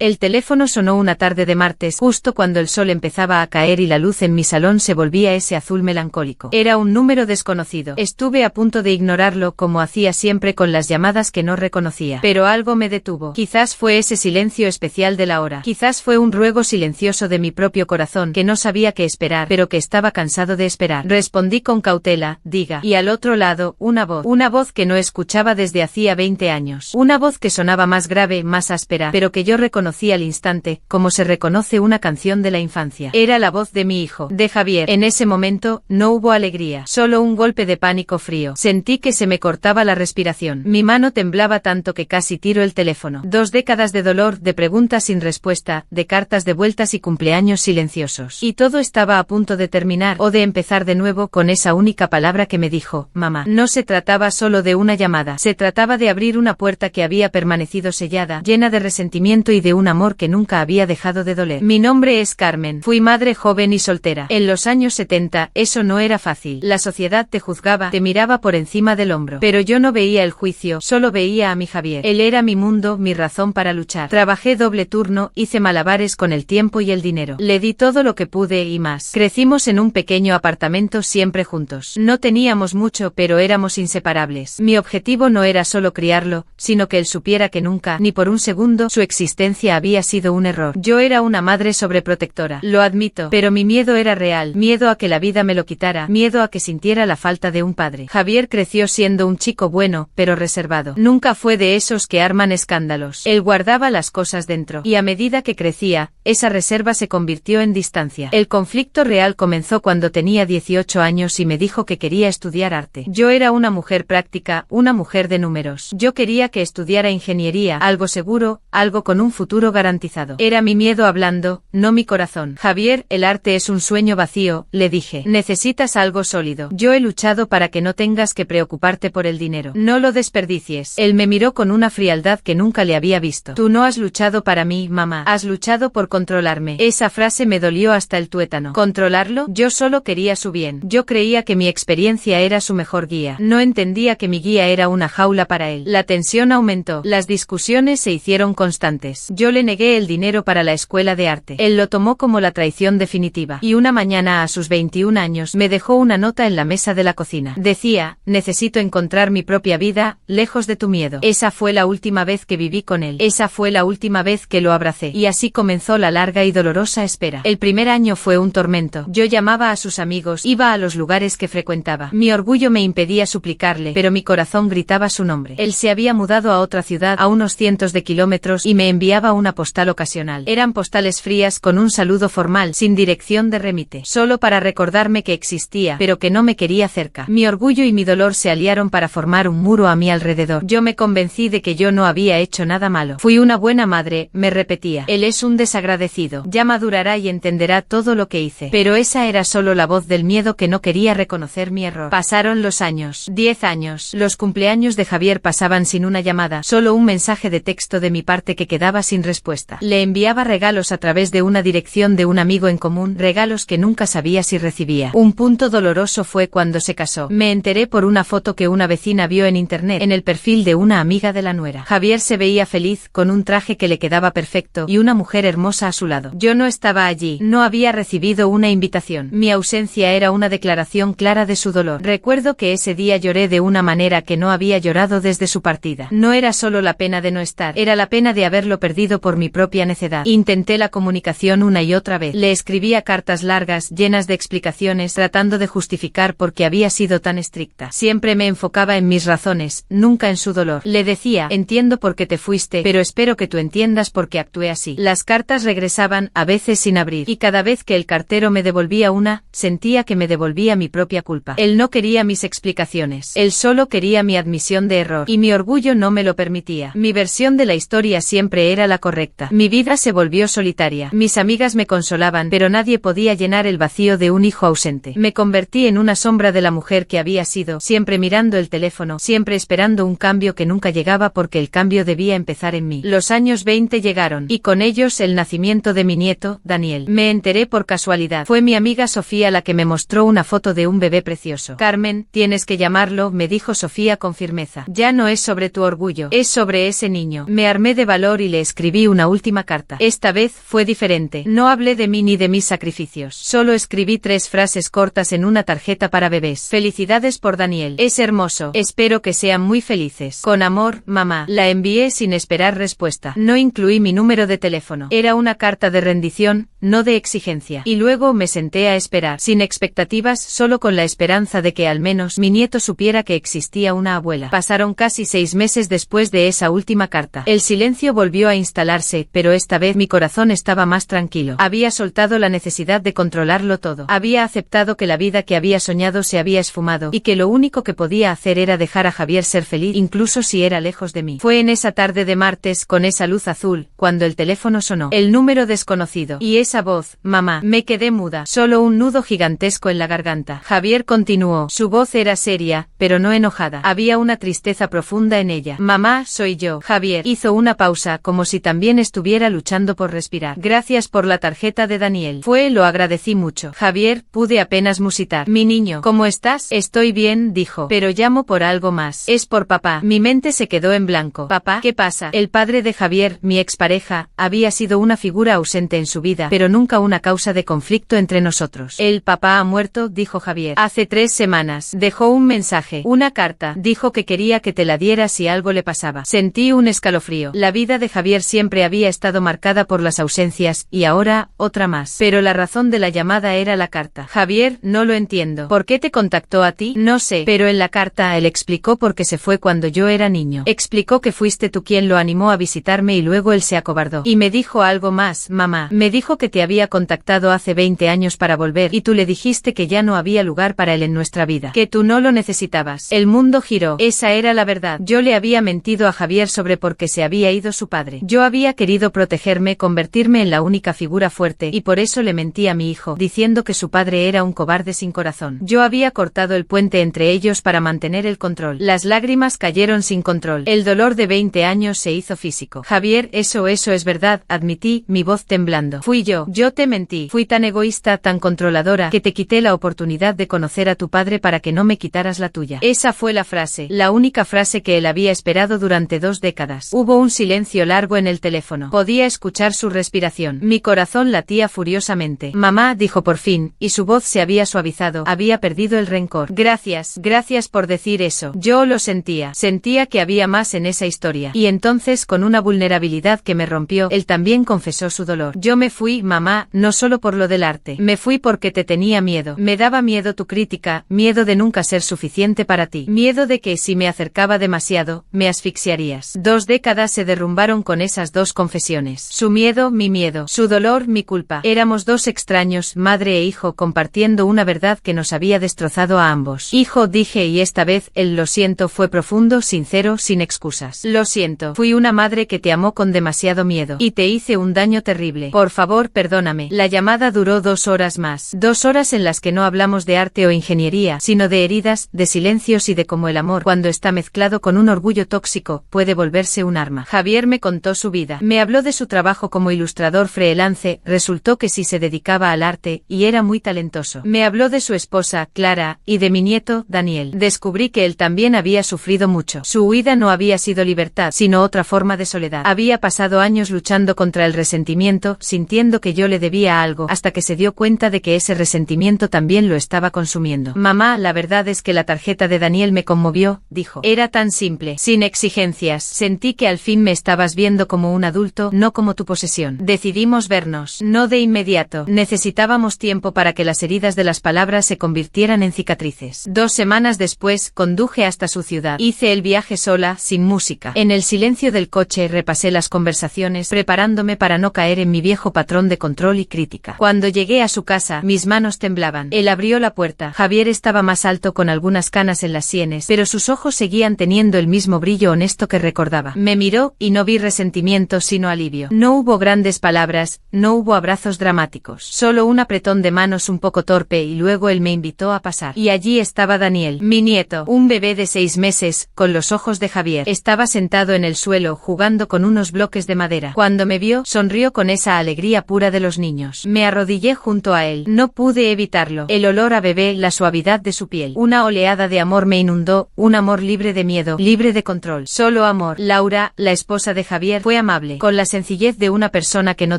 El teléfono sonó una tarde de martes, justo cuando el sol empezaba a caer y la luz en mi salón se volvía ese azul melancólico. Era un número desconocido. Estuve a punto de ignorarlo, como hacía siempre con las llamadas que no reconocía. Pero algo me detuvo. Quizás fue ese silencio especial de la hora. Quizás fue un ruego silencioso de mi propio corazón, que no sabía qué esperar, pero que estaba cansado de esperar. Respondí con cautela, diga. Y al otro lado, una voz que no escuchaba desde hacía 20 años. Una voz que sonaba más grave, más áspera, pero que yo reconocí al instante, como se reconoce una canción de la infancia. Era la voz de mi hijo, de Javier. En ese momento, no hubo alegría, solo un golpe de pánico frío. Sentí que se me cortaba la respiración. Mi mano temblaba tanto que casi tiro el teléfono. 2 décadas de dolor, de preguntas sin respuesta, de cartas de vueltas y cumpleaños silenciosos. Y todo estaba a punto de terminar, o de empezar de nuevo, con esa única palabra que me dijo, mamá. No se trataba solo de una llamada, se trataba de abrir una puerta que había permanecido sellada, llena de resentimiento y de un amor que nunca había dejado de doler. Mi nombre es Carmen. Fui madre joven y soltera. En los años 70, eso no era fácil. La sociedad te juzgaba, te miraba por encima del hombro. Pero yo no veía el juicio, solo veía a mi Javier. Él era mi mundo, mi razón para luchar. Trabajé doble turno, hice malabares con el tiempo y el dinero. Le di todo lo que pude y más. Crecimos en un pequeño apartamento siempre juntos. No teníamos mucho, pero éramos inseparables. Mi objetivo no era solo criarlo, sino que él supiera que nunca, ni por un segundo, su existencia había sido un error. Yo era una madre sobreprotectora, lo admito, pero mi miedo era real, miedo a que la vida me lo quitara, miedo a que sintiera la falta de un padre. Javier creció siendo un chico bueno, pero reservado. Nunca fue de esos que arman escándalos. Él guardaba las cosas dentro, y a medida que crecía, esa reserva se convirtió en distancia. El conflicto real comenzó cuando tenía 18 años y me dijo que quería estudiar arte. Yo era una mujer práctica, una mujer de números. Yo quería que estudiara ingeniería, algo seguro, algo con un futuro garantizado. Era mi miedo hablando, no mi corazón. Javier, el arte es un sueño vacío, le dije. Necesitas algo sólido. Yo he luchado para que no tengas que preocuparte por el dinero. No lo desperdicies. Él me miró con una frialdad que nunca le había visto. Tú no has luchado para mí, mamá. Has luchado por controlarme. Esa frase me dolió hasta el tuétano. ¿Controlarlo? Yo solo quería su bien. Yo creía que mi experiencia era su mejor guía. No entendía que mi guía era una jaula para él. La tensión aumentó. Las discusiones se hicieron constantes. Yo le negué el dinero para la escuela de arte. Él lo tomó como la traición definitiva. Y una mañana a sus 21 años me dejó una nota en la mesa de la cocina. Decía, necesito encontrar mi propia vida, lejos de tu miedo. Esa fue la última vez que viví con él. Esa fue la última vez que lo abracé. Y así comenzó la larga y dolorosa espera. El primer año fue un tormento. Yo llamaba a sus amigos, iba a los lugares que frecuentaba. Mi orgullo me impedía suplicarle, pero mi corazón gritaba su nombre. Él se había mudado a otra ciudad a unos cientos de kilómetros y me enviaba una postal ocasional. Eran postales frías con un saludo formal, sin dirección de remite, solo para recordarme que existía, pero que no me quería cerca. Mi orgullo y mi dolor se aliaron para formar un muro a mi alrededor. Yo me convencí de que yo no había hecho nada malo. Fui una buena madre, me repetía. Él es un desagradecido. Ya madurará y entenderá todo lo que hice. Pero esa era solo la voz del miedo que no quería reconocer mi error. Pasaron los años. 10 años. Los cumpleaños de Javier pasaban sin una llamada, solo un mensaje de texto de mi parte que quedaba sin respuesta. Le enviaba regalos a través de una dirección de un amigo en común, regalos que nunca sabía si recibía. Un punto doloroso fue cuando se casó. Me enteré por una foto que una vecina vio en internet, en el perfil de una amiga de la nuera. Javier se veía feliz, con un traje que le quedaba perfecto, y una mujer hermosa a su lado. Yo no estaba allí, no había recibido una invitación. Mi ausencia era una declaración clara de su dolor. Recuerdo que ese día lloré de una manera que no había llorado desde su partida. No era solo la pena de no estar, era la pena de haberlo perdido por mi propia necedad. Intenté la comunicación una y otra vez. Le escribía cartas largas, llenas de explicaciones, tratando de justificar por qué había sido tan estricta. Siempre me enfocaba en mis razones, nunca en su dolor. Le decía, entiendo por qué te fuiste, pero espero que tú entiendas por qué actué así. Las cartas regresaban, a veces sin abrir, y cada vez que el cartero me devolvía una, sentía que me devolvía mi propia culpa. Él no quería mis explicaciones. Él solo quería mi admisión de error, y mi orgullo no me lo permitía. Mi versión de la historia siempre era la correcta. Mi vida se volvió solitaria. Mis amigas me consolaban, pero nadie podía llenar el vacío de un hijo ausente. Me convertí en una sombra de la mujer que había sido, siempre mirando el teléfono, siempre esperando un cambio que nunca llegaba porque el cambio debía empezar en mí. Los años 20 llegaron, y con ellos el nacimiento de mi nieto, Daniel. Me enteré por casualidad. Fue mi amiga Sofía la que me mostró una foto de un bebé precioso. Carmen, tienes que llamarlo, me dijo Sofía con firmeza. Ya no es sobre tu orgullo, es sobre ese niño. Me armé de valor y le escribí escribí una última carta. Esta vez fue diferente. No hablé de mí ni de mis sacrificios. Solo escribí 3 frases cortas en una tarjeta para bebés. Felicidades por Daniel. Es hermoso. Espero que sean muy felices. Con amor, mamá. La envié sin esperar respuesta. No incluí mi número de teléfono. Era una carta de rendición, no de exigencia. Y luego me senté a esperar, sin expectativas, solo con la esperanza de que al menos mi nieto supiera que existía una abuela. Pasaron casi 6 meses después de esa última carta. El silencio volvió a instalarse, pero esta vez mi corazón estaba más tranquilo. Había soltado la necesidad de controlarlo todo. Había aceptado que la vida que había soñado se había esfumado, y que lo único que podía hacer era dejar a Javier ser feliz, incluso si era lejos de mí. Fue en esa tarde de martes, con esa luz azul, cuando el teléfono sonó. El número desconocido. Y esa voz, mamá. Me quedé muda. Solo un nudo gigantesco en la garganta. Javier continuó. Su voz era seria, pero no enojada. Había una tristeza profunda en ella. Mamá, soy yo. Javier hizo una pausa, como si también estuviera luchando por respirar. Gracias por la tarjeta de Daniel. Lo agradecí mucho. Javier, pude apenas musitar. Mi niño, ¿cómo estás? Estoy bien, dijo. Pero llamo por algo más. Es por papá. Mi mente se quedó en blanco. ¿Papá? ¿Qué pasa? El padre de Javier, mi expareja, había sido una figura ausente en su vida, pero nunca una causa de conflicto entre nosotros. El papá ha muerto, dijo Javier. Hace 3 semanas. Dejó un mensaje, una carta. Dijo que quería que te la diera si algo le pasaba. Sentí un escalofrío. La vida de Javier siempre había estado marcada por las ausencias, y ahora, otra más. Pero la razón de la llamada era la carta. Javier, no lo entiendo. ¿Por qué te contactó a ti? No sé, pero en la carta él explicó por qué se fue cuando yo era niño. Explicó que fuiste tú quien lo animó a visitarme y luego él se acobardó. Y me dijo algo más, mamá. Me dijo que te había contactado hace 20 años para volver y tú le dijiste que ya no había lugar para él en nuestra vida. Que tú no lo necesitabas. El mundo giró. Esa era la verdad. Yo le había mentido a Javier sobre por qué se había ido su padre. Yo había querido protegerme, convertirme en la única figura fuerte, y por eso le mentí a mi hijo, diciendo que su padre era un cobarde sin corazón. Yo había cortado el puente entre ellos para mantener el control. Las lágrimas cayeron sin control. El dolor de 20 años se hizo físico. Javier, eso es verdad, admití, mi voz temblando. Fui yo te mentí. Fui tan egoísta, tan controladora, que te quité la oportunidad de conocer a tu padre para que no me quitaras la tuya. Esa fue la frase, la única frase que él había esperado durante 2 décadas. Hubo un silencio largo en el teléfono. Podía escuchar su respiración. Mi corazón latía furiosamente. Mamá, dijo por fin, y su voz se había suavizado. Había perdido el rencor. Gracias por decir eso. Yo lo sentía. Sentía que había más en esa historia. Y entonces, con una vulnerabilidad que me rompió, él también confesó su dolor. Yo me fui, mamá, no solo por lo del arte. Me fui porque te tenía miedo. Me daba miedo tu crítica, miedo de nunca ser suficiente para ti. Miedo de que si me acercaba demasiado, me asfixiarías. 2 décadas se derrumbaron con esas 2 confesiones. Su miedo, mi miedo. Su dolor, mi culpa. Éramos 2 extraños, madre e hijo, compartiendo una verdad que nos había destrozado a ambos. Hijo, dije, y esta vez, el lo siento fue profundo, sincero, sin excusas. Lo siento. Fui una madre que te amó con demasiado miedo. Y te hice un daño terrible. Por favor, perdóname. La llamada duró 2 horas más. 2 horas en las que no hablamos de arte o ingeniería, sino de heridas, de silencios y de cómo el amor, cuando está mezclado con un orgullo tóxico, puede volverse un arma. Javier me contó su vida. Me habló de su trabajo como ilustrador freelance. Resultó que sí se dedicaba al arte, y era muy talentoso. Me habló de su esposa, Clara, y de mi nieto, Daniel. Descubrí que él también había sufrido mucho. Su huida no había sido libertad, sino otra forma de soledad. Había pasado años luchando contra el resentimiento, sintiendo que yo le debía algo, hasta que se dio cuenta de que ese resentimiento también lo estaba consumiendo. Mamá, la verdad es que la tarjeta de Daniel me conmovió, dijo. Era tan simple, sin exigencias. Sentí que al fin me estabas viendo como un adulto, no como tu posesión. Decidimos vernos, no de inmediato. Necesitábamos tiempo para que las heridas de las palabras se convirtieran en cicatrices. 2 semanas después, conduje hasta su ciudad. Hice el viaje sola, sin música. En el silencio del coche repasé las conversaciones, preparándome para no caer en mi viejo patrón de control y crítica. Cuando llegué a su casa, mis manos temblaban. Él abrió la puerta. Javier estaba más alto, con algunas canas en las sienes, pero sus ojos seguían teniendo el mismo brillo honesto que recordaba. Me miró, y no vi resentimiento sino alivio. No hubo grandes palabras, no hubo abrazos dramáticos. Solo un apretón de manos un poco torpe, y luego él me invitó a pasar. Y allí estaba Daniel, mi nieto, un bebé de 6 meses, con los ojos de Javier. Estaba sentado en el suelo, jugando con unos bloques de madera. Cuando me vio, sonrió con esa alegría pura de los niños. Me arrodillé junto a él. No pude evitarlo. El olor a bebé, la suavidad de su piel. Una oleada de amor me inundó, un amor libre de miedo, libre de control. Solo amor. Laura, la esposa de Javier, fue Fue amable, con la sencillez de una persona que no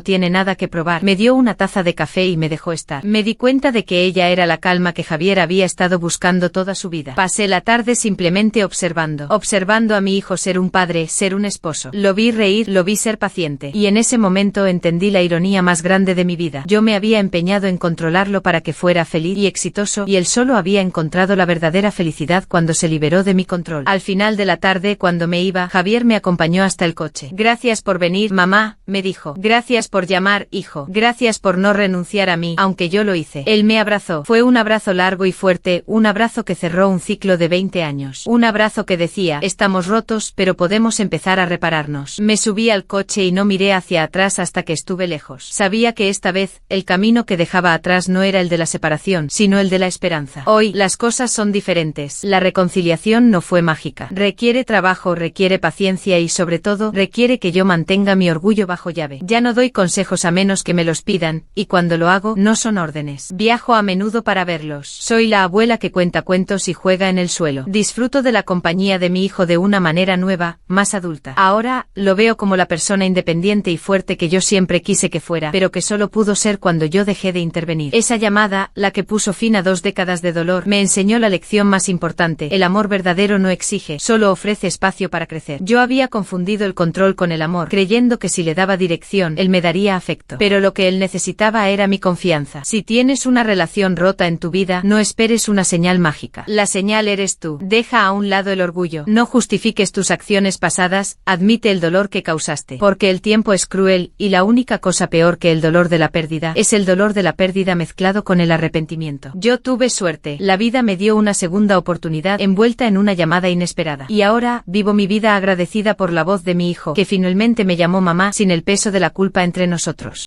tiene nada que probar. Me dio una taza de café y me dejó estar. Me di cuenta de que ella era la calma que Javier había estado buscando toda su vida. Pasé la tarde simplemente observando a mi hijo ser un padre, ser un esposo. Lo vi reír, lo vi ser paciente. Y en ese momento entendí la ironía más grande de mi vida. Yo me había empeñado en controlarlo para que fuera feliz y exitoso, y él solo había encontrado la verdadera felicidad cuando se liberó de mi control. Al final de la tarde, cuando me iba, Javier me acompañó hasta el coche. Gracias por venir, mamá, me dijo. Gracias por llamar, hijo. Gracias por no renunciar a mí, aunque yo lo hice. Él me abrazó. Fue un abrazo largo y fuerte, un abrazo que cerró un ciclo de 20 años. Un abrazo que decía, estamos rotos, pero podemos empezar a repararnos. Me subí al coche y no miré hacia atrás hasta que estuve lejos. Sabía que esta vez, el camino que dejaba atrás no era el de la separación, sino el de la esperanza. Hoy, las cosas son diferentes. La reconciliación no fue mágica. Requiere trabajo, requiere paciencia y sobre todo, requiere que yo mantenga mi orgullo bajo llave. Ya no doy consejos a menos que me los pidan, y cuando lo hago, no son órdenes. Viajo a menudo para verlos. Soy la abuela que cuenta cuentos y juega en el suelo. Disfruto de la compañía de mi hijo de una manera nueva, más adulta. Ahora, lo veo como la persona independiente y fuerte que yo siempre quise que fuera, pero que solo pudo ser cuando yo dejé de intervenir. Esa llamada, la que puso fin a 2 décadas de dolor, me enseñó la lección más importante. El amor verdadero no exige, solo ofrece espacio para crecer. Yo había confundido el control con el amor, creyendo que si le daba dirección, él me daría afecto. Pero lo que él necesitaba era mi confianza. Si tienes una relación rota en tu vida, no esperes una señal mágica. La señal eres tú. Deja a un lado el orgullo. No justifiques tus acciones pasadas, admite el dolor que causaste. Porque el tiempo es cruel, y la única cosa peor que el dolor de la pérdida, es el dolor de la pérdida mezclado con el arrepentimiento. Yo tuve suerte. La vida me dio una segunda oportunidad envuelta en una llamada inesperada. Y ahora, vivo mi vida agradecida por la voz de mi hijo, que finalmente me llamó mamá, sin el peso de la culpa entre nosotros.